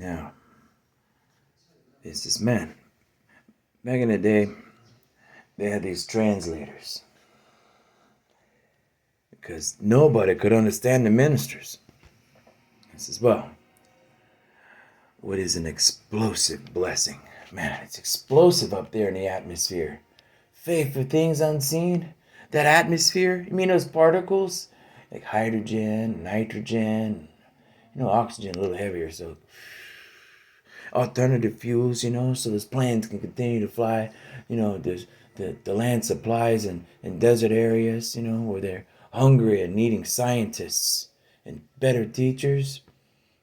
Now, there's this man. Back in the day, they had these translators because nobody could understand the ministers. I says, well, what is an explosive blessing? Man, it's explosive up there in the atmosphere. Faith for things unseen. That atmosphere, you mean those particles? Like hydrogen, nitrogen, oxygen a little heavier, so alternative fuels, so those planes can continue to fly. There's the land supplies in desert areas, where they're hungry and needing scientists and better teachers.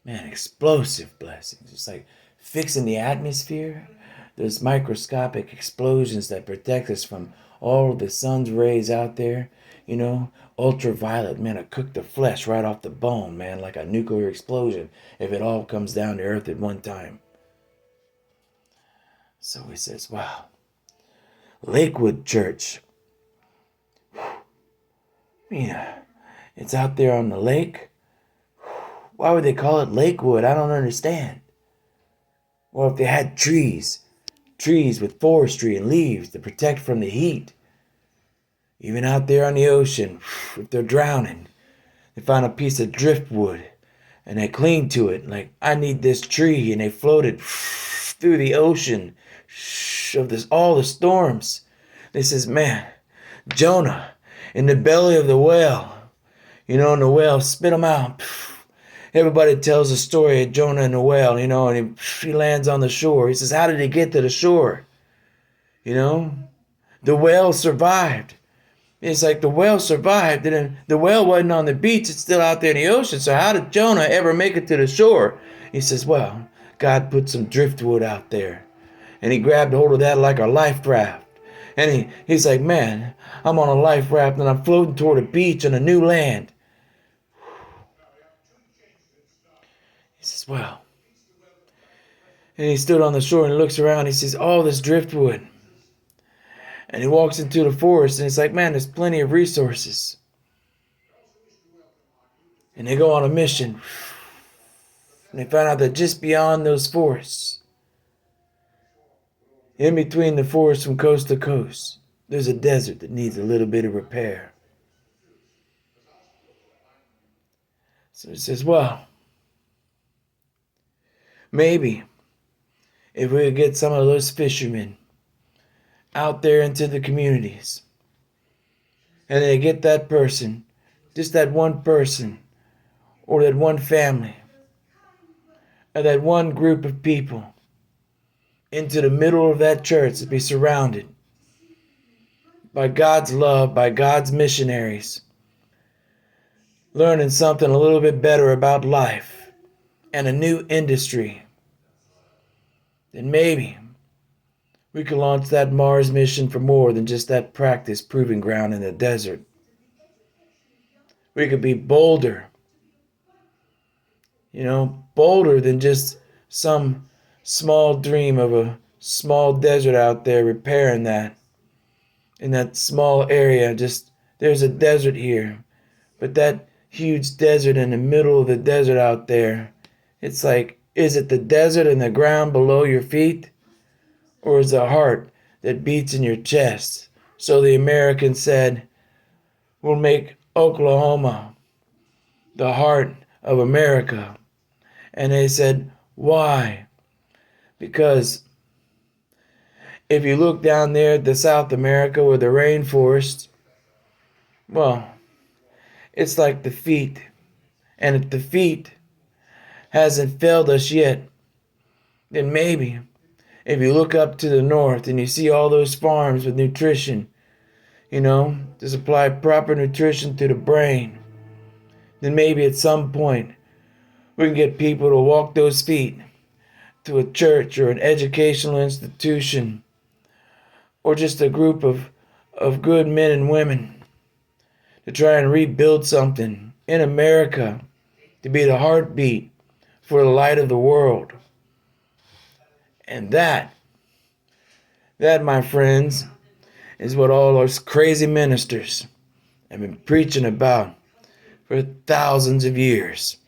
Man, explosive blessings. It's like fixing the atmosphere. Those microscopic explosions that protect us from all of the sun's rays out there. Ultraviolet, man, it cook the flesh right off the bone, man, like a nuclear explosion if it all comes down to earth at one time. So he says, wow, Lakewood Church. It's out there on the lake. Why would they call it Lakewood? I don't understand. Or if they had trees with forestry and leaves to protect from the heat. Even out there on the ocean, if they're drowning, they find a piece of driftwood and they cling to it like, I need this tree, and they floated through the ocean of all the storms. They says, man, Jonah in the belly of the whale, and the whale spit him out. Everybody tells the story of Jonah and the whale, and he lands on the shore. He says, how did he get to the shore? The whale survived. It's like the whale survived, and the whale wasn't on the beach, it's still out there in the ocean. So how did Jonah ever make it to the shore? He says, well, God put some driftwood out there, and he grabbed hold of that like a life raft. And he's like, man, I'm on a life raft, and I'm floating toward a beach on a new land. He says, well. And he stood on the shore and looks around. He sees all this driftwood. And he walks into the forest, and it's like, man, there's plenty of resources. And they go on a mission. And they find out that just beyond those forests, in between the forests from coast to coast, there's a desert that needs a little bit of repair. So he says, well, maybe if we could get some of those fishermen out there into the communities, and they get that person, just that one person, or that one family, or that one group of people, into the middle of that church to be surrounded by God's love, by God's missionaries, learning something a little bit better about life and a new industry, then maybe we could launch that Mars mission for more than just that practice proving ground in the desert. We could be bolder, bolder than just some small dream of a small desert out there repairing that. In that small area, just there's a desert here, but that huge desert in the middle of the desert out there, it's like, is it the desert and the ground below your feet? Or is it a heart that beats in your chest? So the Americans said, we'll make Oklahoma the heart of America. And they said, why? Because if you look down there at the South America with the rainforest, well, it's like the feet. And if the feet hasn't failed us yet, then maybe if you look up to the north and you see all those farms with nutrition, to supply proper nutrition to the brain, then maybe at some point we can get people to walk those feet to a church or an educational institution, or just a group of good men and women to try and rebuild something in America to be the heartbeat for the light of the world. And that, my friends, is what all those crazy ministers have been preaching about for thousands of years.